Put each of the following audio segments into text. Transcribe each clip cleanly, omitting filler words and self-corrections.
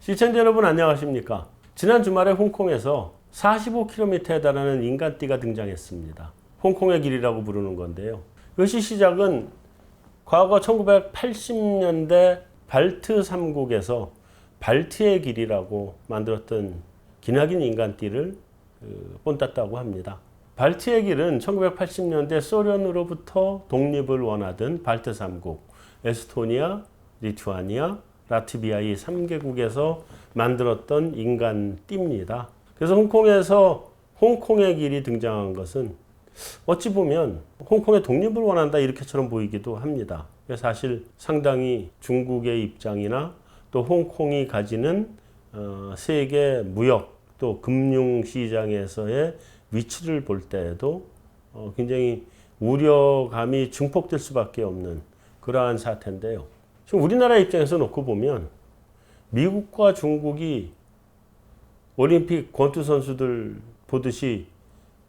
시청자 여러분 안녕하십니까? 지난 주말에 홍콩에서 45km에 달하는 인간띠가 등장했습니다. 홍콩의 길이라고 부르는 건데요. 이것이 시작은 과거 1980년대 발트 3국에서 발트의 길이라고 만들었던 기나긴 인간띠를 본땄다고 합니다. 발트의 길은 1980년대 소련으로부터 독립을 원하던 발트 3국, 에스토니아, 리투아니아, 라트비아 이 3개국에서 만들었던 인간띠입니다. 그래서 홍콩에서 홍콩의 길이 등장한 것은 어찌 보면 홍콩의 독립을 원한다 이렇게처럼 보이기도 합니다. 사실 상당히 중국의 입장이나 또 홍콩이 가지는 세계 무역 또 금융 시장에서의 위치를 볼 때에도 굉장히 우려감이 증폭될 수밖에 없는 그러한 사태인데요. 지금 우리나라 입장에서 놓고 보면 미국과 중국이 올림픽 권투 선수들 보듯이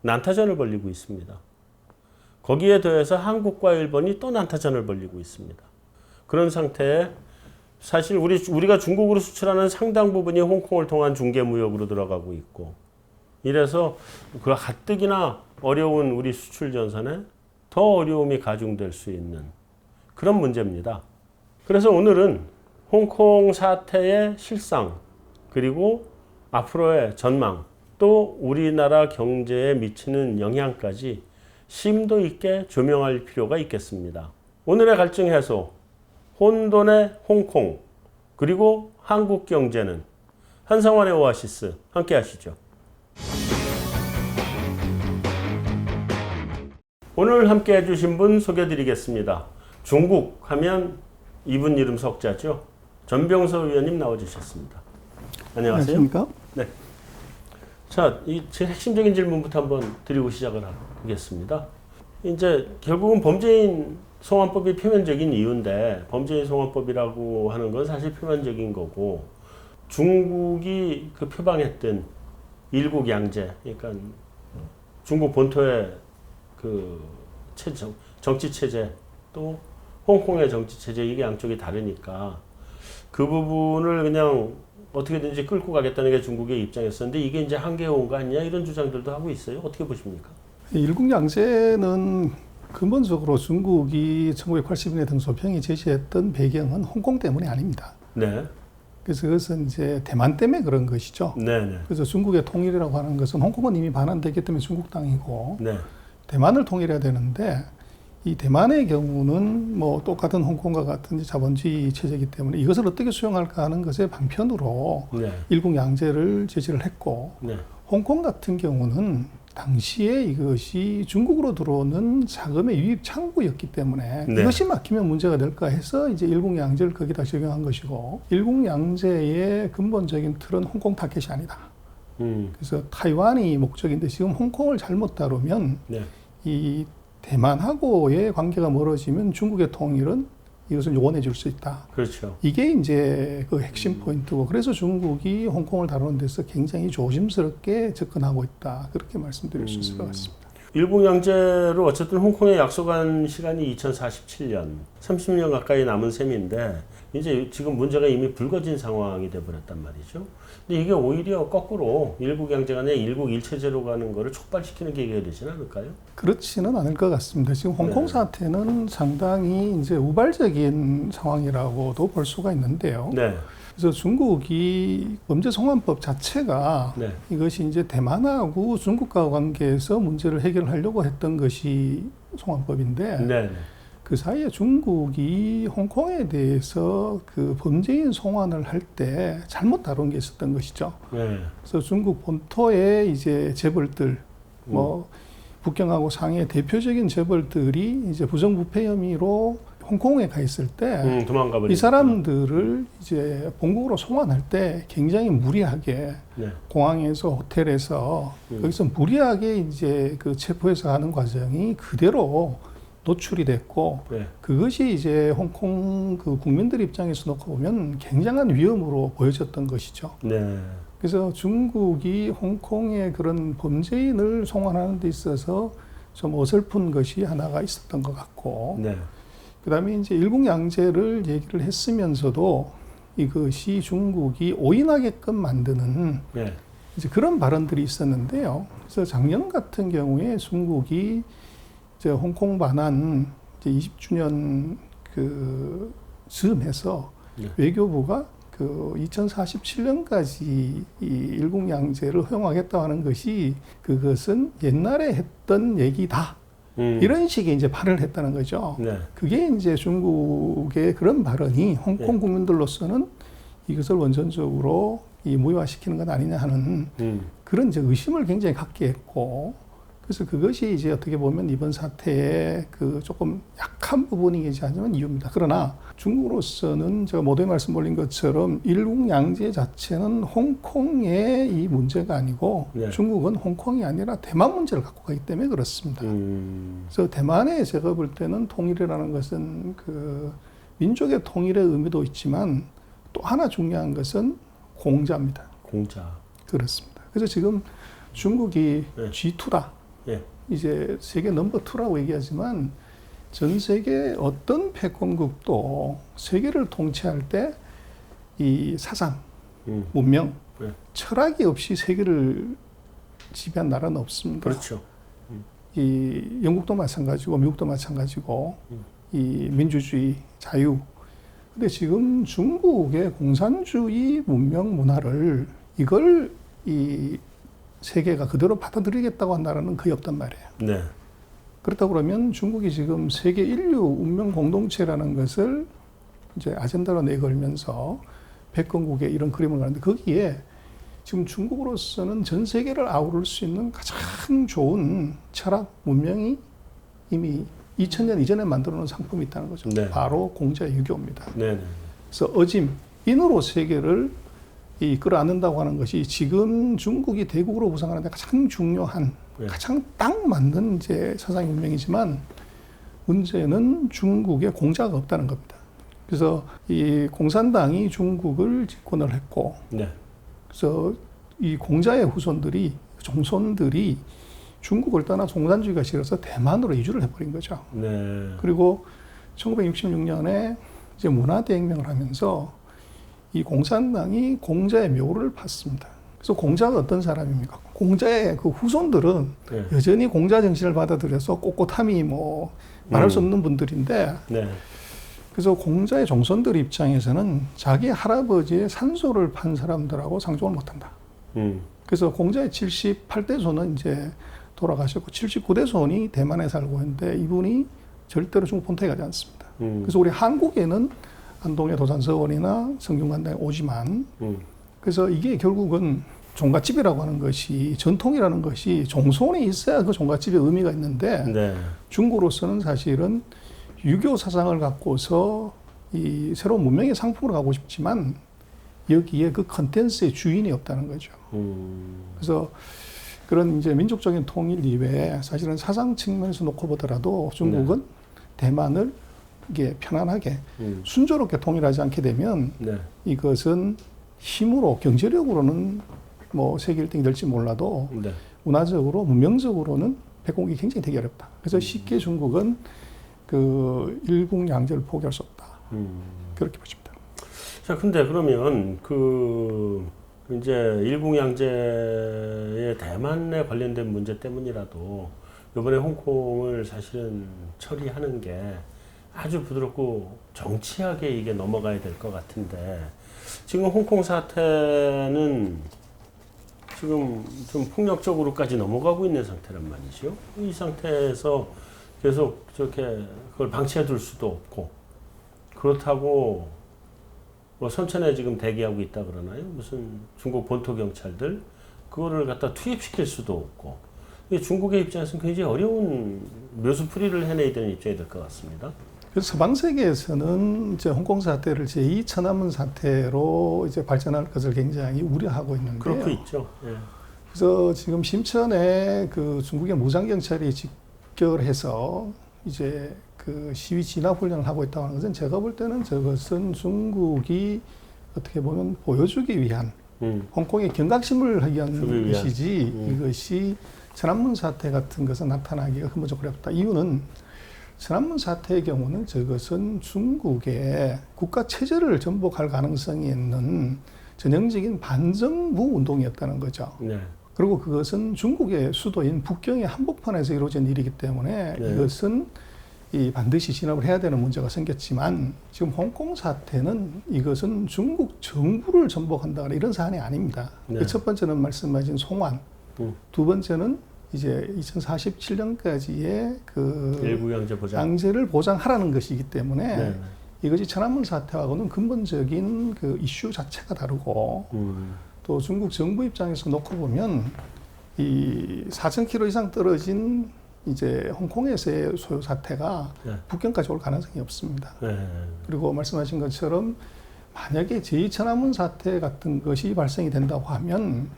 난타전을 벌이고 있습니다. 거기에 더해서 한국과 일본이 또 난타전을 벌이고 있습니다. 그런 상태에 사실 우리가 중국으로 수출하는 상당 부분이 홍콩을 통한 중개무역으로 들어가고 있고 이래서 그 가뜩이나 어려운 우리 수출 전선에 더 어려움이 가중될 수 있는 그런 문제입니다. 그래서 오늘은 홍콩 사태의 실상 그리고 앞으로의 전망 또 우리나라 경제에 미치는 영향까지 심도 있게 조명할 필요가 있겠습니다. 오늘의 갈증 해소, 혼돈의 홍콩 그리고 한국 경제는 한상환의 오아시스 함께 하시죠. 오늘 함께 해주신 분 소개해드리겠습니다. 중국 하면 이분 이름 석자죠. 전병서 의원님 나와주셨습니다. 안녕하세요. 안녕하십니까? 네. 자, 제 핵심적인 질문부터 한번 드리고 시작을 하겠습니다. 이제 결국은 범죄인 송환법이 표면적인 이유인데 범죄인 송환법이라고 하는 건 사실 표면적인 거고 중국이 그 표방했던 일국양제, 그러니까 중국 본토의 그 정치 체제 또 홍콩의 정치 체제 이게 양쪽이 다르니까 그 부분을 그냥 어떻게든지 끌고 가겠다는 게 중국의 입장이었었는데 이게 이제 한계에 온 거 아니냐 이런 주장들도 하고 있어요. 어떻게 보십니까? 일국양제는 근본적으로 중국이 1980년에 등소평이 제시했던 배경은 홍콩 때문이 아닙니다. 네. 그래서 그것은 이제 대만 때문에 그런 것이죠. 네네. 그래서 중국의 통일이라고 하는 것은 홍콩은 이미 반환됐기 때문에 중국 땅이고 네. 대만을 통일해야 되는데 이 대만의 경우는 뭐 똑같은 홍콩과 같은 자본주의 체제이기 때문에 이것을 어떻게 수용할까 하는 것의 방편으로 네. 일국양제를 제시를 했고 네. 홍콩 같은 경우는 당시에 이것이 중국으로 들어오는 자금의 유입 창구였기 때문에 네. 이것이 막히면 문제가 될까 해서 이제 일국양제를 거기다 적용한 것이고 일국양제의 근본적인 틀은 홍콩 타켓이 아니다. 그래서 타이완이 목적인데 지금 홍콩을 잘못 다루면 네. 이 대만하고의 관계가 멀어지면 중국의 통일은 이것을 원해 줄 수 있다. 그렇죠. 이게 이제 그 핵심 포인트고 그래서 중국이 홍콩을 다루는 데서 굉장히 조심스럽게 접근하고 있다. 그렇게 말씀드릴 수 있을 것 같습니다. 일국양제로 어쨌든 홍콩에 약속한 시간이 2047년, 30년 가까이 남은 셈인데 이제 지금 문제가 이미 불거진 상황이 돼버렸단 말이죠. 근데 이게 오히려 거꾸로 일국양제가 아니라 일국일체제로 가는 거를 촉발시키는 계기가 되지는 않을까요? 그렇지는 않을 것 같습니다. 지금 홍콩 네. 사태는 상당히 이제 우발적인 상황이라고도 볼 수가 있는데요. 네. 그래서 중국이 범죄송환법 자체가 네. 이것이 이제 대만하고 중국과 관계에서 문제를 해결하려고 했던 것이 송환법인데 네. 그 사이에 중국이 홍콩에 대해서 그 범죄인 송환을 할 때 잘못 다룬 게 있었던 것이죠. 네. 그래서 중국 본토의 이제 재벌들, 뭐 북경하고 상해 대표적인 재벌들이 이제 부정부패 혐의로 홍콩에 가 있을 때 도망가 버리니까. 이 사람들을 이제 본국으로 송환할 때 굉장히 무리하게 네. 공항에서 호텔에서 거기서 무리하게 이제 그 체포해서 하는 과정이 그대로 노출이 됐고 네. 그것이 이제 홍콩 그 국민들 입장에서 놓고 보면 굉장한 위험으로 보여졌던 것이죠. 네. 그래서 중국이 홍콩의 그런 범죄인을 송환하는 데 있어서 좀 어설픈 것이 하나가 있었던 것 같고 네. 그다음에 이제 일국양제를 얘기를 했으면서도 이것이 중국이 오인하게끔 만드는 네. 이제 그런 발언들이 있었는데요. 그래서 작년 같은 경우에 중국이 이제 홍콩 반환 이제 20주년 그 즈음해서 네. 외교부가 그 2047년까지 이 일국양제를 허용하겠다고 하는 것이 그것은 옛날에 했던 얘기다. 이런 식의 이제 발언을 했다는 거죠. 네. 그게 이제 중국의 그런 발언이 홍콩 국민들로서는 이것을 원천적으로 이 무효화시키는 것 아니냐 하는 그런 이제 의심을 굉장히 갖게 했고, 그래서 그것이 이제 어떻게 보면 이번 사태의 그 조금 약한 부분이지 않지만 이유입니다. 그러나 중국으로서는 제가 모두에 말씀드린 것처럼 일국양제 자체는 홍콩의 이 문제가 아니고 네. 중국은 홍콩이 아니라 대만 문제를 갖고 가기 때문에 그렇습니다. 그래서 대만에 제가 볼 때는 통일이라는 것은 그 민족의 통일의 의미도 있지만 또 하나 중요한 것은 공자입니다. 공자. 그렇습니다. 그래서 지금 중국이 네. G2다. 예. 이제 세계 넘버 2라고 얘기하지만 전 세계 어떤 패권국도 세계를 통치할 때 이 사상, 문명, 네. 철학이 없이 세계를 지배한 나라는 없습니다. 그렇죠. 이 영국도 마찬가지고 미국도 마찬가지고 이 민주주의, 자유. 근데 지금 중국의 공산주의 문명 문화를 이걸 이 세계가 그대로 받아들이겠다고 한 나라는 거의 없단 말이에요. 네. 그렇다 그러면 중국이 지금 세계 인류 운명 공동체라는 것을 이제 아젠다로 내걸면서 패권국에 이런 그림을 가는데 거기에 지금 중국으로서는 전 세계를 아우를 수 있는 가장 좋은 철학 문명이 이미 2000년 이전에 만들어 놓은 상품이 있다는 거죠. 네. 바로 공자의 유교입니다. 네. 그래서 어짐, 인으로 세계를 이끌어안는다고 하는 것이 지금 중국이 대국으로 부상하는 데 가장 중요한, 네. 가장 딱 맞는 이제 사상 운명이지만 문제는 중국에 공자가 없다는 겁니다. 그래서 이 공산당이 중국을 집권을 했고, 네. 그래서 이 공자의 후손들이, 종손들이 중국을 떠나 공산주의가 싫어서 대만으로 이주를 해버린 거죠. 네. 그리고 1966년에 이제 문화대혁명을 하면서 이 공산당이 공자의 묘를 팠습니다. 그래서 공자가 어떤 사람입니까? 공자의 그 후손들은 네. 여전히 공자 정신을 받아들여서 꼿꼿함이 뭐 말할 수 없는 분들인데, 네. 그래서 공자의 종손들 입장에서는 자기 할아버지의 산소를 판 사람들하고 상종을 못한다. 그래서 공자의 78대 손은 이제 돌아가셨고 79대 손이 대만에 살고 있는데 이분이 절대로 중국 본토에 가지 않습니다. 그래서 우리 한국에는 안동의 도산서원이나 성균관당에 오지만, 그래서 이게 결국은 종갓집이라고 하는 것이, 전통이라는 것이 종손이 있어야 그 종갓집의 의미가 있는데, 네. 중국으로서는 사실은 유교 사상을 갖고서 이 새로운 문명의 상품으로 가고 싶지만 여기에 그 컨텐츠의 주인이 없다는 거죠. 그래서 그런 이제 민족적인 통일 이외에 사실은 사상 측면에서 놓고 보더라도 중국은 대만을 이게 편안하게 순조롭게 통일하지 않게 되면 네. 이것은 힘으로 경제력으로는 뭐 세계 1등이 될지 몰라도 네. 문화적으로 문명적으로는 패권국이 굉장히 되기 어렵다. 그래서 쉽게 중국은 그 일국양제를 포기할 수 없다. 그렇게 보십니다. 자, 근데 그러면 그 이제 일국양제의 대만에 관련된 문제 때문이라도 이번에 홍콩을 사실은 처리하는 게 아주 부드럽고 정치하게 이게 넘어가야 될 것 같은데, 지금 홍콩 사태는 지금 좀 폭력적으로까지 넘어가고 있는 상태란 말이죠. 이 상태에서 계속 저렇게 그걸 방치해 둘 수도 없고, 그렇다고 뭐 선천에 지금 대기하고 있다 그러나요? 무슨 중국 본토 경찰들 그거를 갖다 투입시킬 수도 없고, 이게 중국의 입장에서는 굉장히 어려운 묘수풀이를 해내야 되는 입장이 될 것 같습니다. 그래서 서방 세계에서는 이제 홍콩 사태를 제2 천안문 사태로 이제 발전할 것을 굉장히 우려하고 있는데요. 그렇고 있죠. 예. 그래서 지금 심천에 그 중국의 무장 경찰이 집결해서 이제 그 시위 진압 훈련을 하고 있다고 하는 것은 제가 볼 때는 저것은 중국이 어떻게 보면 보여주기 위한 홍콩의 경각심을 하기 위한 것이지 이것이 천안문 사태 같은 것은 나타나기가 근본적으로 어렵다. 이유는 천안문 사태의 경우는 저것은 중국의 국가 체제를 전복할 가능성이 있는 전형적인 반정부 운동이었다는 거죠. 네. 그리고 그것은 중국의 수도인 북경의 한복판에서 이루어진 일이기 때문에 네. 이것은 반드시 진압을 해야 되는 문제가 생겼지만 지금 홍콩 사태는 이것은 중국 정부를 전복한다 이런 사안이 아닙니다. 네. 첫 번째는 말씀하신 송환, 두 번째는 이제 2047년까지의 그 일부 양제 보장. 양제를 보장하라는 것이기 때문에 네. 이것이 천안문 사태하고는 근본적인 그 이슈 자체가 다르고 또 중국 정부 입장에서 놓고 보면 이 4,000km 이상 떨어진 이제 홍콩에서의 소요 사태가 네. 북경까지 올 가능성이 없습니다. 네. 그리고 말씀하신 것처럼 만약에 제2천안문 사태 같은 것이 발생이 된다고 하면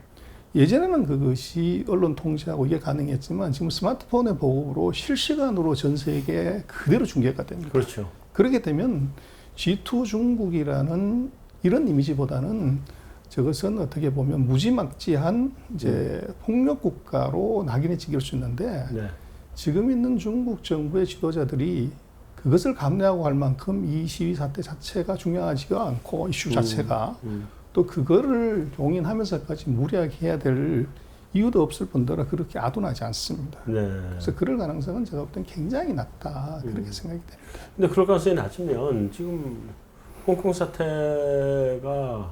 예전에는 그것이 언론 통제하고 이게 가능했지만 지금 스마트폰의 보급으로 실시간으로 전 세계에 그대로 중계가 됩니다. 그렇죠. 그렇게 되면 G2 중국이라는 이런 이미지보다는 저것은 어떻게 보면 무지막지한 이제 폭력 국가로 낙인이 찍힐 수 있는데 네. 지금 있는 중국 정부의 지도자들이 그것을 감내하고 할 만큼 이 시위 사태 자체가 중요하지가 않고 이슈 자체가 또 그거를 용인하면서까지 무리하게 해야 될 이유도 없을 뿐더러 그렇게 아둔하지 않습니다. 네. 그래서 그럴 가능성은 제가 볼 땐 굉장히 낮다 그렇게 생각이 됩니다. 근데 그럴 가능성이 낮으면 지금 홍콩 사태가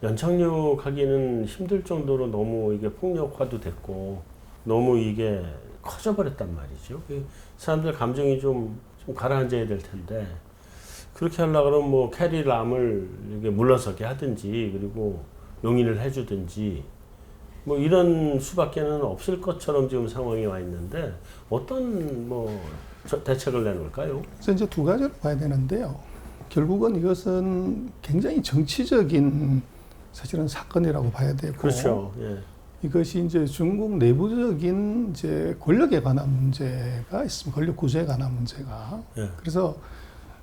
연착륙하기는 힘들 정도로 너무 이게 폭력화도 됐고 너무 이게 커져버렸단 말이죠. 사람들 감정이 좀 가라앉아야 될 텐데 그렇게 하려고 그러면 뭐 캐리 람을 이게 물러서게 하든지 그리고 용인을 해주든지 뭐 이런 수밖에는 없을 것처럼 지금 상황이 와 있는데 어떤 뭐 대책을 내놓을까요? 그래서 이제 두 가지로 봐야 되는데요. 결국은 이것은 굉장히 정치적인 사실은 사건이라고 봐야 되고, 그렇죠. 예. 이것이 이제 중국 내부적인 이제 권력에 관한 문제가 있습니다. 권력 구조에 관한 문제가. 예. 그래서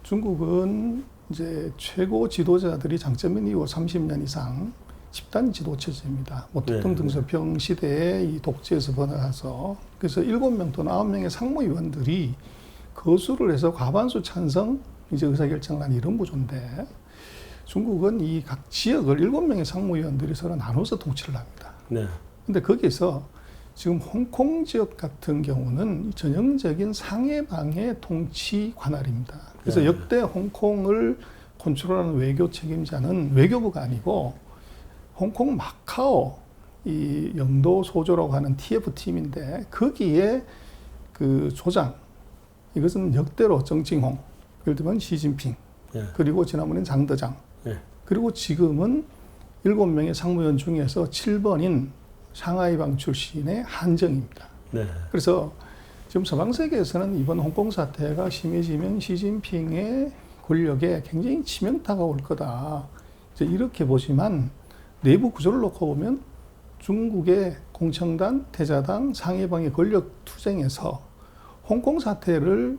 중국은 이제 최고 지도자들이 장쩌민 이후 30년 이상 집단 지도 체제입니다. 모택동 등소평 시대의 이 독재에서 벗어나서 그래서 7명 또는 9명의 상무위원들이 거수를 해서 과반수 찬성 이제 의사결정을 한 이런 구조인데 중국은 이 각 지역을 7명의 상무위원들이 서로 나눠서 통치를 합니다. 네. 근데 거기서 지금 홍콩 지역 같은 경우는 전형적인 상해방의 통치 관할입니다. 그래서 네. 역대 홍콩을 컨트롤하는 외교 책임자는 외교부가 아니고 홍콩 마카오 이 영도 소조라고 하는 TF팀인데 거기에 그 조장 이것은 역대로 정칭홍, 예를 들면 시진핑, 네. 그리고 지난번엔 장더장, 네. 그리고 지금은 7명의 상무위원 중에서 7번인 상하이방 출신의 한정입니다. 네. 그래서 지금 서방 세계에서는 이번 홍콩 사태가 심해지면 시진핑의 권력에 굉장히 치명타가 올 거다. 이제 이렇게 보지만 내부 구조를 놓고 보면 중국의 공청단, 대자당, 상해방의 권력 투쟁에서 홍콩 사태를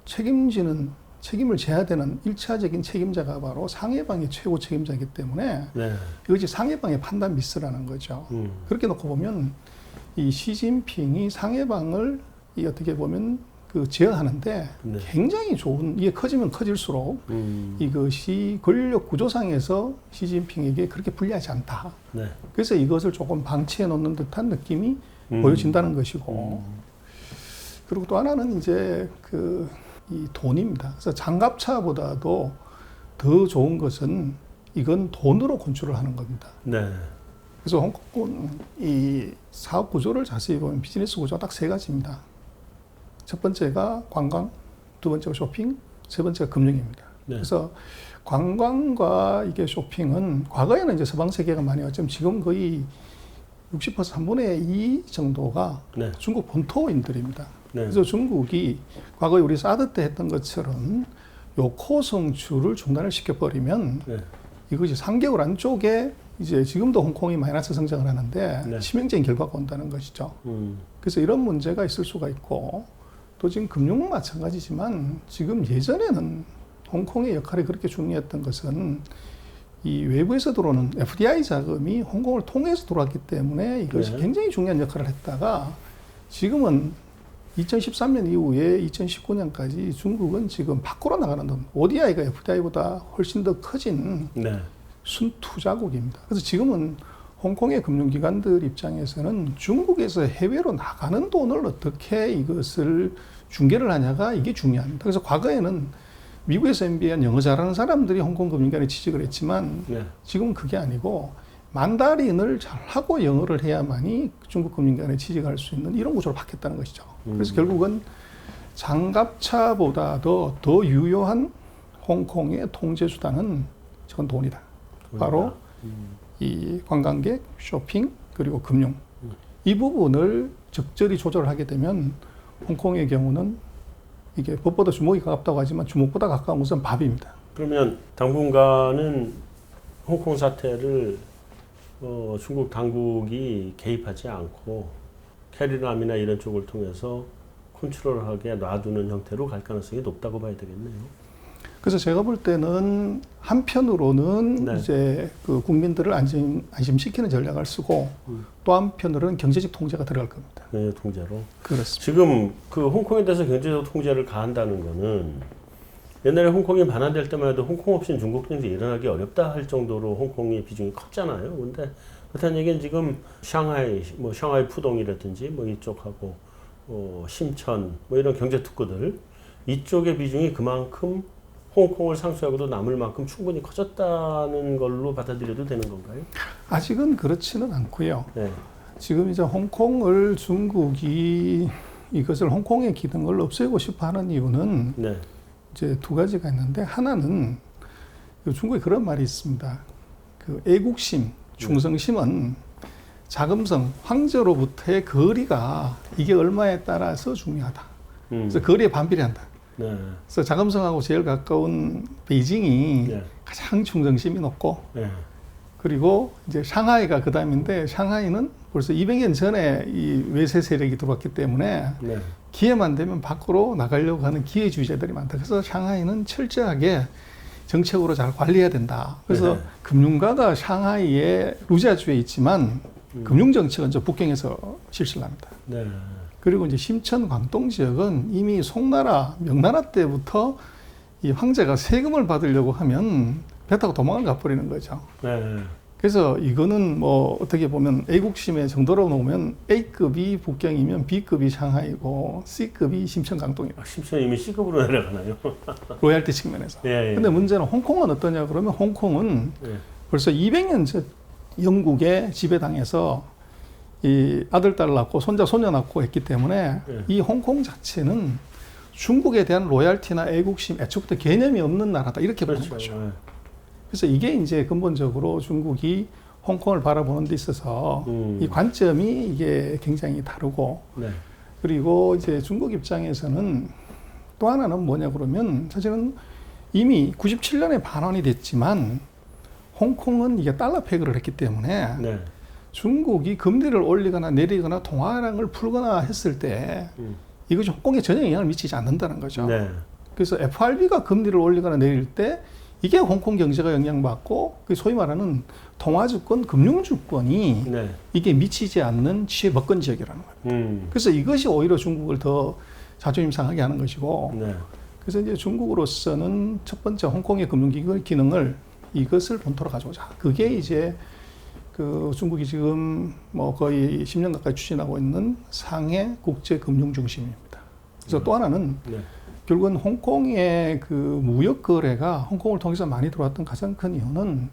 책임을 져야 되는 1차적인 책임자가 바로 상해방의 최고 책임자이기 때문에 네. 이것이 상해방의 판단 미스라는 거죠. 그렇게 놓고 보면 이 시진핑이 상해방을 이 어떻게 보면 그 제어하는데 네. 굉장히 좋은, 이게 커지면 커질수록 이것이 권력 구조상에서 시진핑에게 그렇게 불리하지 않다. 네. 그래서 이것을 조금 방치해 놓는 듯한 느낌이 보여진다는 것이고, 그리고 또 하나는 이제 이 돈입니다. 그래서 장갑차보다도 더 좋은 것은 이건 돈으로 컨트롤하는 겁니다. 네. 그래서 홍콩은 이 사업 구조를 자세히 보면 비즈니스 구조가 딱 3가지입니다. 첫 번째가 관광, 두 번째가 쇼핑, 세 번째가 금융입니다. 네. 그래서 관광과 이게 쇼핑은 과거에는 이제 서방 세계가 많이 왔지만 지금 거의 60% 3분의 2 정도가 네. 중국 본토인들입니다. 네. 그래서 중국이 과거에 우리 사드 때 했던 것처럼 요코 성출을 중단을 시켜버리면 네. 이것이 3개월 안쪽에 이제 지금도 홍콩이 마이너스 성장을 하는데 네. 치명적인 결과가 온다는 것이죠. 그래서 이런 문제가 있을 수가 있고 또 지금 금융은 마찬가지지만 지금 예전에는 홍콩의 역할이 그렇게 중요했던 것은 이 외부에서 들어오는 FDI 자금이 홍콩을 통해서 들어왔기 때문에 이것이 네. 굉장히 중요한 역할을 했다가 지금은 2013년 이후에 2019년까지 중국은 지금 밖으로 나가는 돈, ODI가 FDI보다 훨씬 더 커진 네. 순투자국입니다. 그래서 지금은 홍콩의 금융기관들 입장에서는 중국에서 해외로 나가는 돈을 어떻게 이것을 중개를 하냐가 이게 중요합니다. 그래서 과거에는 미국에서 MBA한 영어 잘하는 사람들이 홍콩 금융기관에 취직을 했지만 네. 지금은 그게 아니고 만다린을 잘하고 영어를 해야만이 중국 금융기관에 취직할 수 있는 이런 구조로 바뀌었다는 것이죠. 그래서 결국은 장갑차보다도 더 유효한 홍콩의 통제수단은 저건 돈이다. 바로 이 관광객, 쇼핑, 그리고 금융. 이 부분을 적절히 조절하게 되면 홍콩의 경우는 이게 법보다 주먹이 가깝다고 하지만 주먹보다 가까운 것은 밥입니다. 그러면 당분간은 홍콩 사태를 중국 당국이 개입하지 않고 캐리남이나 이런 쪽을 통해서 컨트롤하게 놔두는 형태로 갈 가능성이 높다고 봐야 되겠네요. 그래서 제가 볼 때는 한편으로는 네. 이제 그 국민들을 안심시키는 전략을 쓰고 또 한편으로는 경제적 통제가 들어갈 겁니다. 네, 통제로. 그렇습니다. 지금 그 홍콩에 대해서 경제적 통제를 가한다는 거는 옛날에 홍콩이 반환될 때만 해도 홍콩 없이는 중국 경제 일어나기 어렵다 할 정도로 홍콩의 비중이 컸잖아요. 근데 그렇다는 얘기는 지금 샹하이 푸동이라든지 뭐 이쪽하고 심천 뭐 이런 경제 특구들 이쪽의 비중이 그만큼 홍콩을 상쇄하고도 남을 만큼 충분히 커졌다는 걸로 받아들여도 되는 건가요? 아직은 그렇지는 않고요. 네. 지금 이제 홍콩을 중국이 이것을 홍콩의 기능을 없애고 싶어 하는 이유는 네. 이제 두 가지가 있는데 하나는 중국에 그런 말이 있습니다. 그 애국심, 충성심은 자금성, 황제로부터의 거리가 이게 얼마에 따라서 중요하다. 그래서 거리에 반비례한다. 네. 그래서 자금성하고 제일 가까운 베이징이 네. 가장 충성심이 높고 네. 그리고 이제 샹하이가 그 다음인데 샹하이는 벌써 200년 전에 이 외세 세력이 들어왔기 때문에 네. 기회만 되면 밖으로 나가려고 하는 기회주의자들이 많다. 그래서 샹하이는 철저하게 정책으로 잘 관리해야 된다. 그래서 네. 금융가가 샹하이의 루지아주에 있지만 금융정책은 저 북경에서 실시를 합니다. 네. 그리고 이제 심천 광동 지역은 이미 송나라, 명나라 때부터 이 황제가 세금을 받으려고 하면 배 타고 도망을 가버리는 거죠. 네. 그래서 이거는 뭐 어떻게 보면 A국심의 정도로 놓으면 A급이 북경이면 B급이 샹하이고 C급이 심천 광동이다. 심지어 이미 C급으로 내려가나요? 로얄티 측면에서. 예, 예. 근데 문제는 홍콩은 어떠냐 그러면 홍콩은 예. 벌써 200년 전 영국의 지배당해서 이 아들, 딸 낳고 손자, 소녀 낳고 했기 때문에 예. 이 홍콩 자체는 중국에 대한 로얄티나 애국심 애초부터 개념이 없는 나라다 이렇게 보는 그렇죠. 거죠. 예. 그래서 이게 이제 근본적으로 중국이 홍콩을 바라보는 데 있어서 이 관점이 이게 굉장히 다르고 네. 그리고 이제 중국 입장에서는 또 하나는 뭐냐 그러면 사실은 이미 97년에 반환이 됐지만 홍콩은 이게 달러 패거를 했기 때문에 네. 중국이 금리를 올리거나 내리거나 통화량을 풀거나 했을 때 이것이 홍콩에 전혀 영향을 미치지 않는다는 거죠. 네. 그래서 FRB가 금리를 올리거나 내릴 때 이게 홍콩 경제가 영향받고 소위 말하는 통화주권, 금융주권이 네. 이게 미치지 않는 취해법권 지역이라는 거예요. 그래서 이것이 오히려 중국을 더 자존심 상하게 하는 것이고 네. 그래서 이제 중국으로서는 첫 번째 홍콩의 금융기능을 이것을 본토로 가져오자. 그게 이제 그 중국이 지금 뭐 거의 10년 가까이 추진하고 있는 상해 국제 금융 중심입니다. 그래서 또 하나는 네. 결국은 홍콩의 그 무역 거래가 홍콩을 통해서 많이 들어왔던 가장 큰 이유는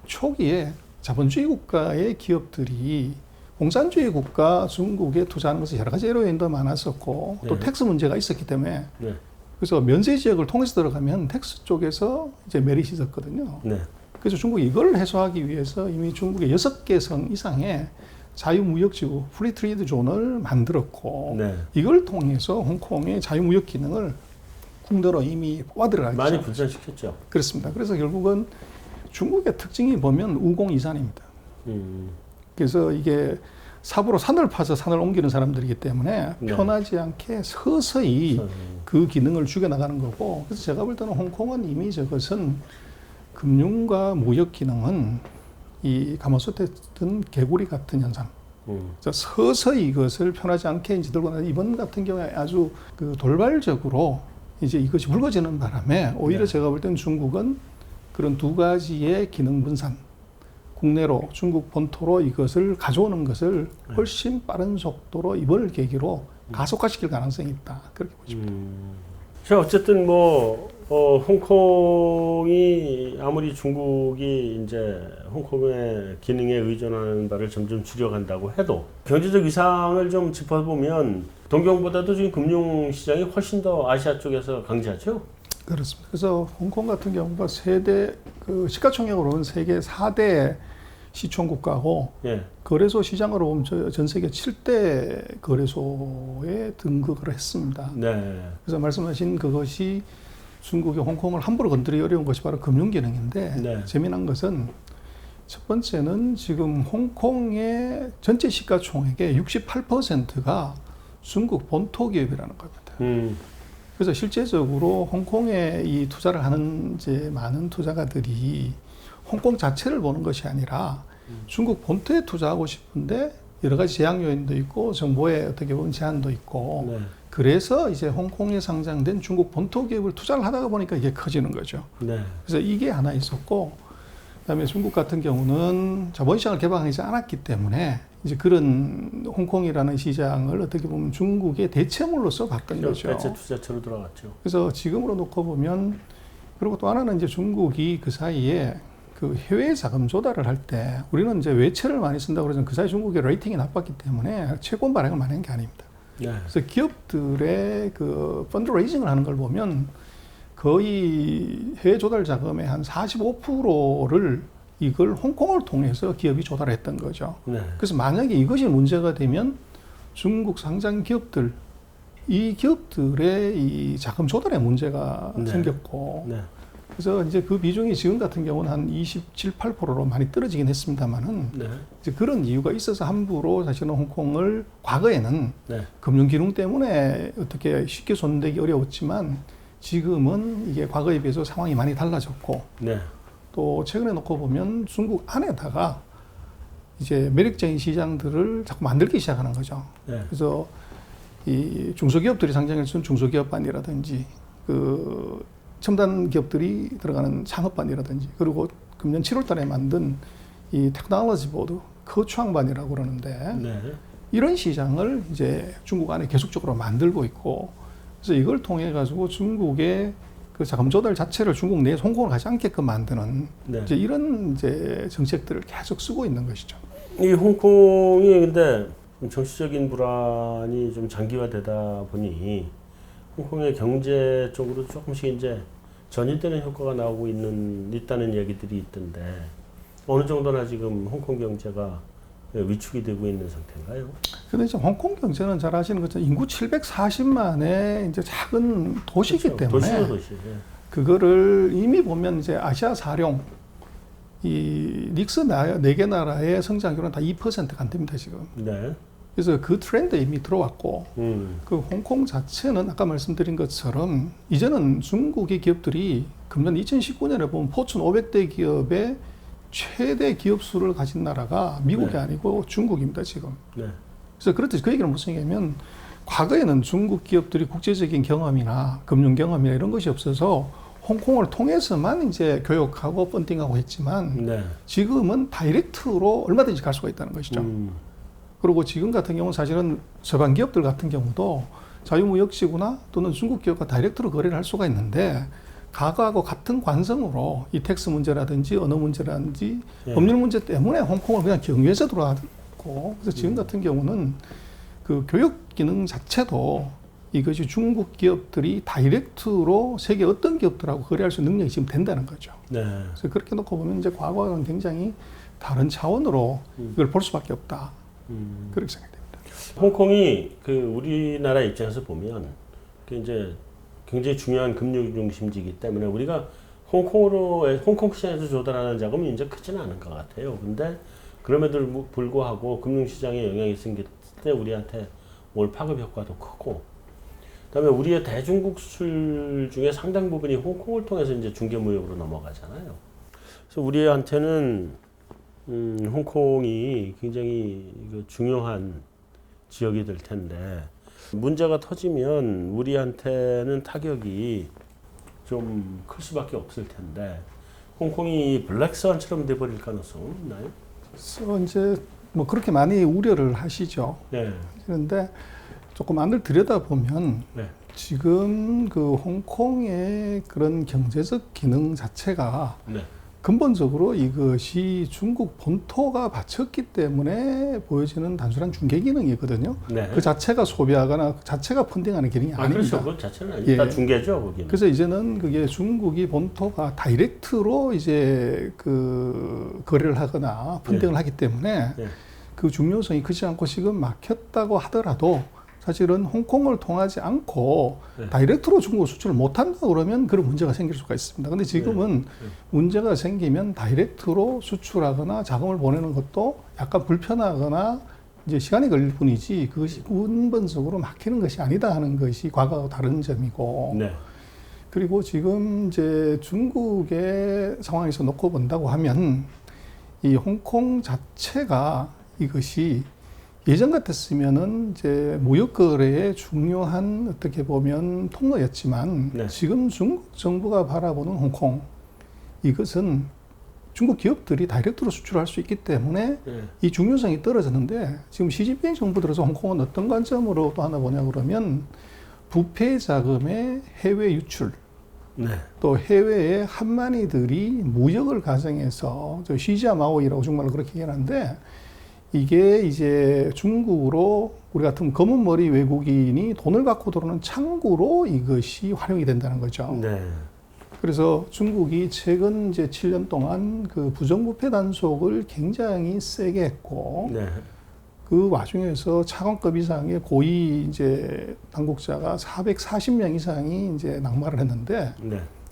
초기에 자본주의 국가의 기업들이 공산주의 국가 중국에 투자하는 것은 여러 가지 요인도 많았었고 또 네. 텍스 문제가 있었기 때문에 네. 그래서 면세 지역을 통해서 들어가면 텍스 쪽에서 이제 메리트 있었거든요. 네. 그래서 중국이 이걸 해소하기 위해서 이미 중국의 6개 성 이상의 자유무역지구 프리트레이드 존을 만들었고 네. 이걸 통해서 홍콩의 자유무역 기능을 국내로 이미 와들어가기 많이 시작했죠. 분산시켰죠. 그렇습니다. 그래서 결국은 중국의 특징이 보면 우공이산입니다. 그래서 이게 삽으로 산을 파서 산을 옮기는 사람들이기 때문에 네. 편하지 않게 서서히 그 기능을 죽여나가는 거고 그래서 제가 볼 때는 홍콩은 이미 저것은 금융과 무역 기능은 이 가마솥에 든 개구리 같은 현상 그래서 서서히 이것을 편하지 않게 이제 들고 나서 이번 같은 경우에 아주 그 돌발적으로 이제 이것이 불거지는 바람에 오히려 네. 제가 볼 때는 중국은 그런 두 가지의 기능 분산, 국내로 중국 본토로 이것을 가져오는 것을 훨씬 빠른 속도로 이번을 계기로 가속화시킬 가능성이 있다. 그렇게 보십니다. 자, 어쨌든 뭐 홍콩이 아무리 중국이 이제 홍콩의 기능에 의존하는 바를 점점 줄여간다고 해도 경제적 위상을 좀 짚어보면 동경보다도 지금 금융시장이 훨씬 더 아시아 쪽에서 강자죠. 그렇습니다. 그래서 홍콩 같은 경우가 세대 그 시가총액으로는 세계 4대 시총 국가고 예. 거래소 시장으로 보면 전 세계 7대 거래소에 등극을 했습니다. 네. 그래서 말씀하신 그것이 중국이 홍콩을 함부로 건드리기 어려운 것이 바로 금융 기능인데 네. 재미난 것은 첫 번째는 지금 홍콩의 전체 시가총액의 68%가 중국 본토 기업이라는 겁니다. 그래서 실제적으로 홍콩에 이 투자를 하는 이제 많은 투자가들이 홍콩 자체를 보는 것이 아니라 중국 본토에 투자하고 싶은데 여러 가지 제약 요인도 있고 정보의 어떻게 보면 제한도 있고 네. 그래서 이제 홍콩에 상장된 중국 본토 기업을 투자를 하다가 보니까 이게 커지는 거죠. 네. 그래서 이게 하나 있었고 그다음에 중국 같은 경우는 자본시장을 개방하지 않았기 때문에 이제 그런 홍콩이라는 시장을 어떻게 보면 중국의 대체물로서 바꾼 거죠. 대체 투자처로 들어갔죠. 그래서 지금으로 놓고 보면 그리고 또 하나는 이제 중국이 그 사이에 그 해외 자금 조달을 할 때 우리는 이제 외채를 많이 쓴다고 그러지만 그 사이 중국의 레이팅이 나빴기 때문에 채권 발행을 많이 한 게 아닙니다. 네. 그래서 기업들의 그 펀드레이징을 하는 걸 보면 거의 해외 조달 자금의 한 45%를 이걸 홍콩을 통해서 기업이 조달했던 거죠. 네. 그래서 만약에 이것이 문제가 되면 중국 상장 기업들, 이 기업들의 이 자금 조달에 문제가 네. 생겼고, 네. 그래서 이제 그 비중이 지금 같은 경우는 한 27, 8%로 많이 떨어지긴 했습니다만은, 네. 이제 그런 이유가 있어서 함부로 사실은 홍콩을 과거에는 네. 금융기능 때문에 어떻게 쉽게 손대기 어려웠지만, 지금은 이게 과거에 비해서 상황이 많이 달라졌고, 네. 또 최근에 놓고 보면 중국 안에다가 이제 매력적인 시장들을 자꾸 만들기 시작하는 거죠. 네. 그래서 이 중소기업들이 상장해준 중소기업반이라든지 그 첨단 기업들이 들어가는 창업반이라든지 그리고 금년 7월달에 만든 이 테크놀로지 보드 거추항반이라고 그러는데 네. 이런 시장을 이제 중국 안에 계속적으로 만들고 있고 그래서 이걸 통해 가지고 중국의 그 자금 조달 자체를 중국 내에 홍콩을 가지 않게끔 만드는 네. 이제 이런 이제 정책들을 계속 쓰고 있는 것이죠. 이 홍콩이 근데 정치적인 불안이 좀 장기화되다 보니 홍콩의 경제 쪽으로 조금씩 이제 전이되는 효과가 나오고 있다는 얘기들이 있던데 어느 정도나 지금 홍콩 경제가 위축이 되고 있는 상태인가요? 근데 이제 홍콩 경제는 잘 아시는 것처럼 인구 740만의 이제 작은 도시이기 그렇죠. 때문에 도시. 네. 그거를 이미 보면 이제 아시아 사룡 이 닉스 4개 나라의 성장률은 다 2%가 안 됩니다 지금. 네. 그래서 그 트렌드에 이미 들어왔고 그 홍콩 자체는 아까 말씀드린 것처럼 이제는 중국의 기업들이 금년 2019년에 보면 포춘 500대 기업의 최대 기업 수를 가진 나라가 미국이 네. 아니고 중국입니다 지금. 네. 그래서 그렇듯이 그 얘기는 무슨 얘기냐면 과거에는 중국 기업들이 국제적인 경험이나 금융 경험이나 이런 것이 없어서 홍콩을 통해서만 이제 교육하고 펀딩하고 했지만 네. 지금은 다이렉트로 얼마든지 갈 수가 있다는 것이죠. 그리고 지금 같은 경우는 사실은 서방 기업들 같은 경우도 자유무역지구나 또는 중국 기업과 다이렉트로 거래를 할 수가 있는데 과거하고 같은 관성으로 이 텍스 문제라든지 언어 문제라든지 예. 법률 문제 때문에 홍콩을 그냥 경유해서 들어왔고 그래서 지금 같은 경우는 그 교육 기능 자체도 이것이 중국 기업들이 다이렉트로 세계 어떤 기업들하고 거래할 수 있는 능력이 지금 된다는 거죠. 네. 그래서 그렇게 놓고 보면 이제 과거와는 굉장히 다른 차원으로 이걸 볼 수밖에 없다. 그렇게 생각됩니다. 홍콩이 그 우리나라 입장에서 보면 그 이제 굉장히 중요한 금융 중심지이기 때문에 우리가 홍콩 시장에서 조달하는 자금이 이제 크지는 않은 것 같아요. 근데 그럼에도 불구하고 금융 시장에 영향이 생길 때 우리한테 올 파급 효과도 크고, 그다음에 우리의 대중국 수출 중에 상당 부분이 홍콩을 통해서 이제 중개무역으로 넘어가잖아요. 그래서 우리한테는 홍콩이 굉장히 중요한 지역이 될 텐데 문제가 터지면 우리한테는 타격이 좀 클 수밖에 없을 텐데 홍콩이 블랙스완처럼 돼버릴 가능성은 있나요? 그래서 이제 뭐 그렇게 많이 우려를 하시죠. 네. 그런데 조금 안을 들여다보면 네. 지금 그 홍콩의 그런 경제적 기능 자체가 네. 근본적으로 이것이 중국 본토가 바쳤기 때문에 보여지는 단순한 중개 기능이거든요. 네. 그 자체가 소비하거나 그 자체가 펀딩하는 기능이 아닙니다. 그렇죠. 그 자체는 아니고 다 중개죠, 거기는. 그래서 이제는 그게 중국이 본토가 다이렉트로 이제 그 거래를 하거나 펀딩을 하기 때문에 그 중요성이 크지 않고 지금 막혔다고 하더라도 사실은 홍콩을 통하지 않고 다이렉트로 중국 수출을 못한다 그러면 그런 문제가 생길 수가 있습니다. 근데 지금은 문제가 생기면 다이렉트로 수출하거나 자금을 보내는 것도 약간 불편하거나 이제 시간이 걸릴 뿐이지 그것이 근본적으로 막히는 것이 아니다 하는 것이 과거와 다른 점이고 네. 그리고 지금 이제 중국의 상황에서 놓고 본다고 하면 이 홍콩 자체가 이것이 예전 같았으면은 이제 무역 거래의 중요한 어떻게 보면 통로였지만 지금 중국 정부가 바라보는 홍콩 이것은 중국 기업들이 다이렉트로 수출할 수 있기 때문에 이 중요성이 떨어졌는데 지금 시진핑 정부 들어서 홍콩은 어떤 관점으로 또 하나 보냐 그러면 부패 자금의 해외 유출 또 해외의 한만이들이 무역을 가정해서 저 시자마오이라고 중국말로 그렇게 얘기하는데 이게 이제 중국으로 우리 같은 검은 머리 외국인이 돈을 갖고 들어오는 창구로 이것이 활용이 된다는 거죠. 네. 그래서 중국이 최근 이제 7년 동안 그 부정부패 단속을 굉장히 세게 했고 그 와중에서 차관급 이상의 고위 이제 당국자가 440명 이상이 이제 낙마를 했는데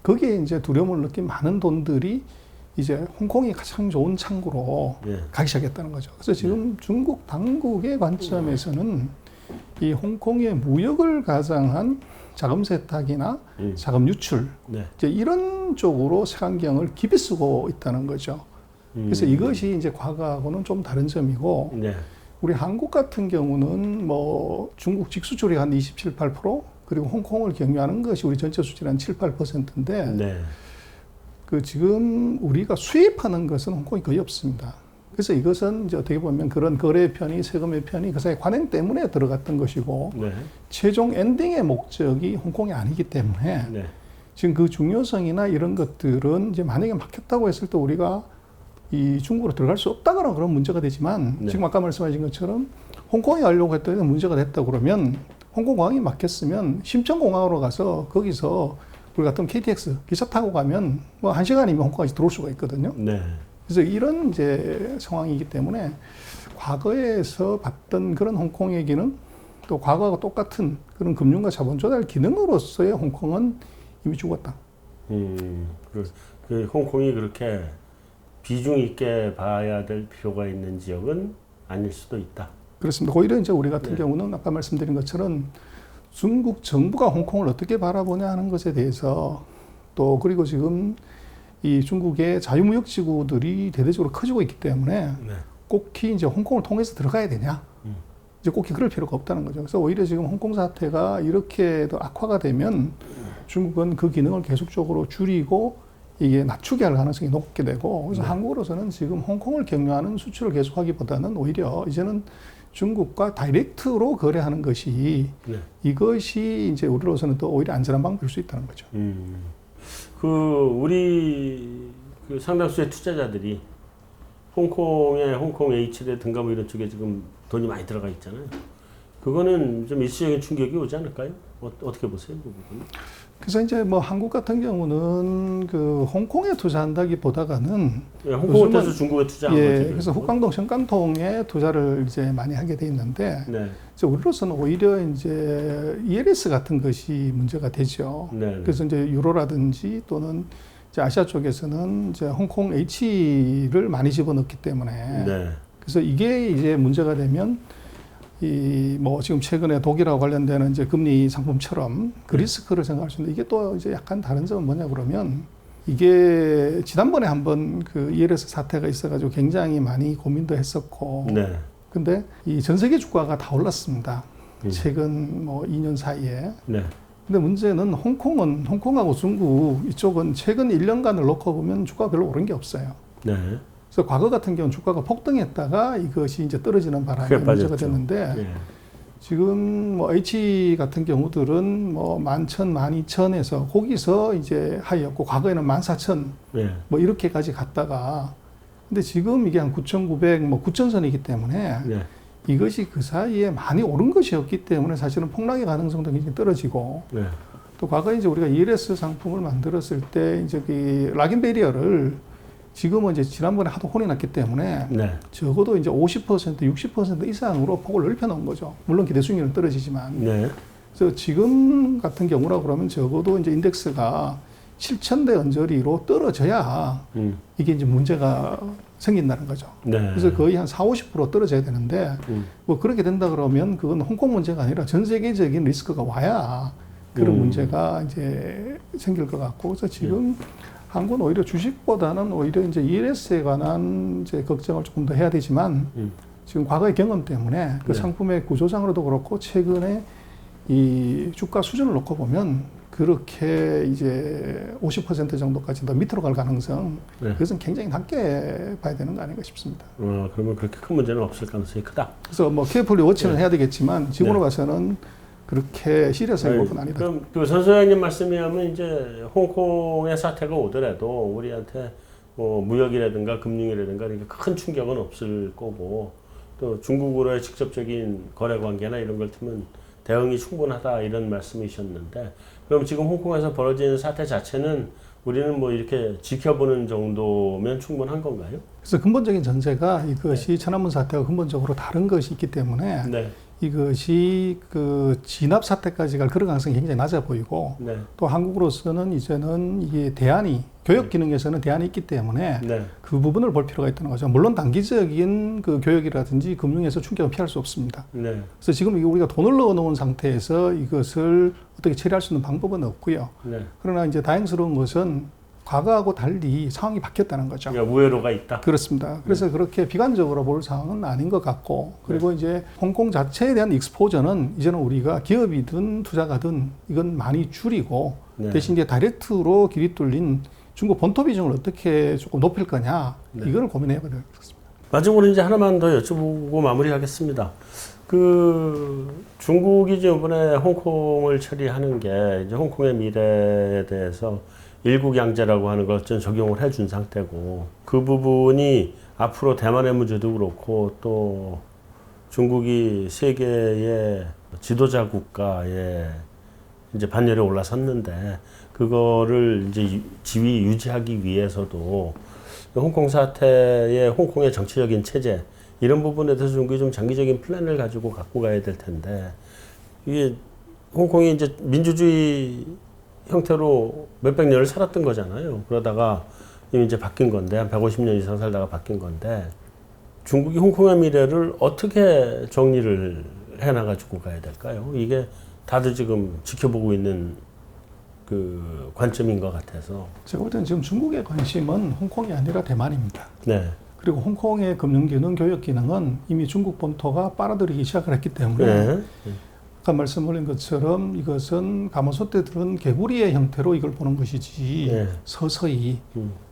거기에 이제 두려움을 느낀 많은 돈들이 이제 홍콩이 가장 좋은 창구로 가기 시작했다는 거죠. 그래서 지금 중국 당국의 관점에서는 이 홍콩의 무역을 가장한 자금 세탁이나 자금 유출 이제 이런 쪽으로 색안경을 깊이 쓰고 있다는 거죠. 그래서 이것이 이제 과거하고는 좀 다른 점이고 우리 한국 같은 경우는 뭐 중국 직수출이 한 27, 8% 그리고 홍콩을 경유하는 것이 우리 전체 수출의 한 7, 8%인데 그 지금 우리가 수입하는 것은 홍콩이 거의 없습니다. 그래서 이것은 이제 어떻게 보면 그런 거래 편의, 세금의 편의 그 사이 관행 때문에 들어갔던 것이고 최종 엔딩의 목적이 홍콩이 아니기 때문에 지금 그 중요성이나 이런 것들은 이제 만약에 막혔다고 했을 때 우리가 이 중국으로 들어갈 수 없다거나 그런 문제가 되지만 지금 아까 말씀하신 것처럼 홍콩이 하려고 했더니 문제가 됐다 그러면 홍콩 공항이 막혔으면 심천공항으로 가서 거기서 우리 같은 KTX 기차 타고 가면 뭐 1시간이면 홍콩까지 들어올 수가 있거든요. 그래서 이런 이제 상황이기 때문에 과거에서 봤던 그런 홍콩의 기능 또 과거와 똑같은 그런 금융과 자본 조달 기능으로서의 홍콩은 이미 죽었다. 그 홍콩이 그렇게 비중 있게 봐야 될 필요가 있는 지역은 아닐 수도 있다. 그렇습니다. 오히려 이제 우리 같은 경우는 아까 말씀드린 것처럼 중국 정부가 홍콩을 어떻게 바라보냐 하는 것에 대해서 또 그리고 지금 이 중국의 자유무역 지구들이 대대적으로 커지고 있기 때문에 꼭히 이제 홍콩을 통해서 들어가야 되냐 이제 꼭히 그럴 필요가 없다는 거죠. 그래서 오히려 지금 홍콩 사태가 이렇게 더 악화가 되면 중국은 그 기능을 계속적으로 줄이고 이게 낮추게 할 가능성이 높게 되고 그래서 한국으로서는 지금 홍콩을 경유하는 수출을 계속하기보다는 오히려 이제는 중국과 다이렉트로 거래하는 것이 이것이 이제 우리로서는 또 오히려 안전한 방법일 수 있다는 거죠. 우리 그 상당수의 투자자들이 홍콩 H대 등가뭐 이런 쪽에 지금 돈이 많이 들어가 있잖아요. 그거는 좀 일시적인 충격이 오지 않을까요? 어떻게 보세요, 그 부분? 그래서 이제 뭐 한국 같은 경우는 그 홍콩에 투자한다기보다는 홍콩을 통해서 중국에 투자한 거죠. 그래서 흑광동, 청간통에 투자를 이제 많이 하게 돼 있는데 이제 우리로서는 오히려 이제 ELS 같은 것이 문제가 되죠. 그래서 이제 유로라든지 또는 이제 아시아 쪽에서는 이제 홍콩 H를 많이 집어넣기 때문에 그래서 이게 이제 문제가 되면 이 뭐 지금 최근에 독일하고 관련되는 이제 금리 상품처럼 그 리스크를 생각할 수 있는데 이게 또 이제 약간 다른 점은 뭐냐 그러면 이게 지난번에 한번 그 ELS 사태가 있어가지고 굉장히 많이 고민도 했었고, 네. 근데 이 전 세계 주가가 다 올랐습니다. 최근 뭐 2년 사이에. 네. 근데 문제는 홍콩하고 중국 이쪽은 최근 1년간을 놓고 보면 주가가 별로 오른 게 없어요. 네. 그래서 과거 같은 경우는 주가가 폭등했다가 이것이 이제 떨어지는 바람에 크게 문제가 빠졌죠. 됐는데 예. 지금 뭐 H 같은 경우들은 뭐 11,000, 12,000에서 거기서 이제 하이였고 과거에는 14,000 예. 뭐 이렇게까지 갔다가 근데 지금 이게 한 9,900, 뭐 9,000선이기 때문에 네. 이것이 그 사이에 많이 오른 것이었기 때문에 사실은 폭락의 가능성도 굉장히 떨어지고 네. 또 과거에 이제 우리가 ELS 상품을 만들었을 때 이제 그 락인 베리어를 지금은 이제 지난번에 하도 혼이 났기 때문에 네. 적어도 이제 50%, 60% 이상으로 폭을 넓혀 놓은 거죠. 물론 기대 수익률은 떨어지지만. 네. 그래서 지금 같은 경우라 그러면 적어도 이제 인덱스가 7,000대 언저리로 떨어져야 이게 이제 문제가 생긴다는 거죠. 네. 그래서 거의 한 40~50% 떨어져야 되는데 뭐 그렇게 된다 그러면 그건 홍콩 문제가 아니라 전 세계적인 리스크가 와야 그런 문제가 이제 생길 것 같고 그래서 지금 한국은 오히려 주식보다는 오히려 이제 ELS에 관한 이제 걱정을 조금 더 해야 되지만 지금 과거의 경험 때문에 그 네. 상품의 구조상으로도 그렇고 최근에 이 주가 수준을 놓고 보면 그렇게 이제 50% 정도까지 더 밑으로 갈 가능성 네. 그것은 굉장히 낮게 봐야 되는 거 아닌가 싶습니다. 그러면 그렇게 큰 문제는 없을 가능성이 크다. 그래서 뭐 케어풀리 워치는 네. 해야 되겠지만 지금으로 네. 봐서는 그렇게 시리어스하게 볼 건 아니다. 그럼 그선 소장님 말씀에 하면 이제 홍콩의 사태가 오더라도 우리한테 뭐 무역이라든가 금융이라든가 이렇게 큰 충격은 없을 거고 또 중국으로의 직접적인 거래 관계나 이런 걸 틀면 대응이 충분하다 이런 말씀이셨는데 그럼 지금 홍콩에서 벌어지는 사태 자체는 우리는 뭐 이렇게 지켜보는 정도면 충분한 건가요? 그래서 근본적인 전제가 이것이 천안문 사태와 근본적으로 다른 것이 있기 때문에 네. 이것이 그 진압 사태까지 갈 그런 가능성이 굉장히 낮아 보이고 네. 또 한국으로서는 이제는 이게 대안이 교역 기능에서는 대안이 있기 때문에 네. 그 부분을 볼 필요가 있다는 거죠. 물론 단기적인 그 교역이라든지 금융에서 충격은 피할 수 없습니다. 네. 그래서 지금 이게 우리가 돈을 넣어 놓은 상태에서 이것을 어떻게 처리할 수 있는 방법은 없고요. 네. 그러나 이제 다행스러운 것은 과거하고 달리 상황이 바뀌었다는 거죠. 그러니까 우회로가 있다. 그렇습니다. 그래서 그렇게 비관적으로 볼 상황은 아닌 것 같고, 그리고 이제 홍콩 자체에 대한 익스포저는 이제는 우리가 기업이든 투자가든 이건 많이 줄이고, 네. 대신 이제 다이렉트로 길이 뚫린 중국 본토 비중을 어떻게 조금 높일 거냐, 네. 이걸 고민해야 될 것 같습니다. 마지막으로 이제 하나만 더 여쭤보고 마무리하겠습니다. 그 중국이 이번에 홍콩을 처리하는 게 이제 홍콩의 미래에 대해서 일국양제라고 하는 걸 좀 적용을 해준 상태고 그 부분이 앞으로 대만의 문제도 그렇고 또 중국이 세계의 지도자 국가에 이제 반열에 올라섰는데 그거를 이제 지위 유지하기 위해서도 홍콩 사태의 홍콩의 정치적인 체제 이런 부분에 대해서 중국이 좀 장기적인 플랜을 가지고 갖고 가야 될 텐데 이게 홍콩이 이제 민주주의 형태로 몇백 년을 살았던 거잖아요. 그러다가 이제 바뀐 건데 한 150년 이상 살다가 바뀐 건데 중국이 홍콩의 미래를 어떻게 정리를 해나가지고 가야 될까요? 이게 다들 지금 지켜보고 있는 그 관점인 것 같아서. 제가 볼 때는 지금 중국의 관심은 홍콩이 아니라 대만입니다. 네. 그리고 홍콩의 금융기능, 교역기능은 이미 중국 본토가 빨아들이기 시작을 했기 때문에 네. 아까 말씀드린 것처럼 이것은 가마솥 때 들은 개구리의 형태로 이걸 보는 것이지 네. 서서히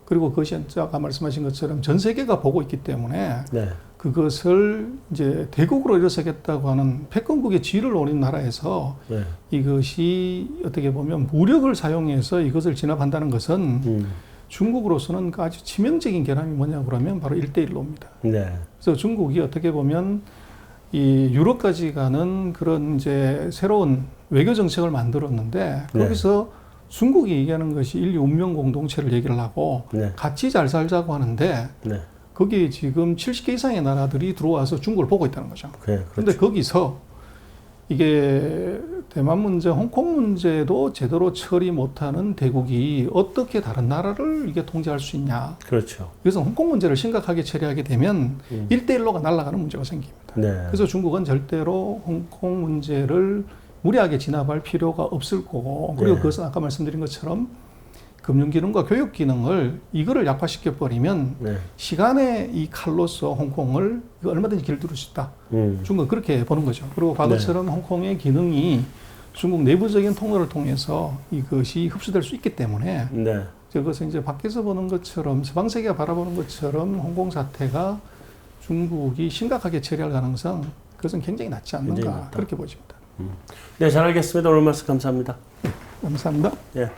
그리고 그것이 아까 말씀하신 것처럼 전 세계가 보고 있기 때문에 네. 그것을 이제 대국으로 일어서겠다고 하는 패권국의 지위를 노린 나라에서 네. 이것이 어떻게 보면 무력을 사용해서 이것을 진압한다는 것은 중국으로서는 아주 치명적인 결함이 뭐냐 그러면 바로 1대1로입니다. 네. 그래서 중국이 어떻게 보면 이 유럽까지 가는 그런 이제 새로운 외교 정책을 만들었는데 거기서 중국이 얘기하는 것이 인류 운명 공동체를 얘기를 하고 네. 같이 잘 살자고 하는데 네. 거기에 지금 70개 이상의 나라들이 들어와서 중국을 보고 있다는 거죠. 그렇죠. 그런데 거기서 이게 대만 문제, 홍콩 문제도 제대로 처리 못하는 대국이 어떻게 다른 나라를 이게 통제할 수 있냐. 그렇죠. 그래서 홍콩 문제를 심각하게 처리하게 되면 1대1로가 날아가는 문제가 생깁니다. 네. 그래서 중국은 절대로 홍콩 문제를 무리하게 진압할 필요가 없을 거고, 그리고 네. 그것은 아까 말씀드린 것처럼 금융 기능과 교육 기능을 이거를 약화시켜 버리면 네. 시간의 이 칼로서 홍콩을 이거 얼마든지 길들일 수 있다. 중국은 그렇게 보는 거죠. 그리고 과거처럼 홍콩의 기능이 중국 내부적인 통로를 통해서 이것이 흡수될 수 있기 때문에 네. 그것은 이제 밖에서 보는 것처럼 서방 세계가 바라보는 것처럼 홍콩 사태가 중국이 심각하게 처리할 가능성 그것은 굉장히 낮지 굉장히 않는가 낮다. 그렇게 보십니다. 네, 잘 알겠습니다. 오늘 말씀 감사합니다. 감사합니다. 예.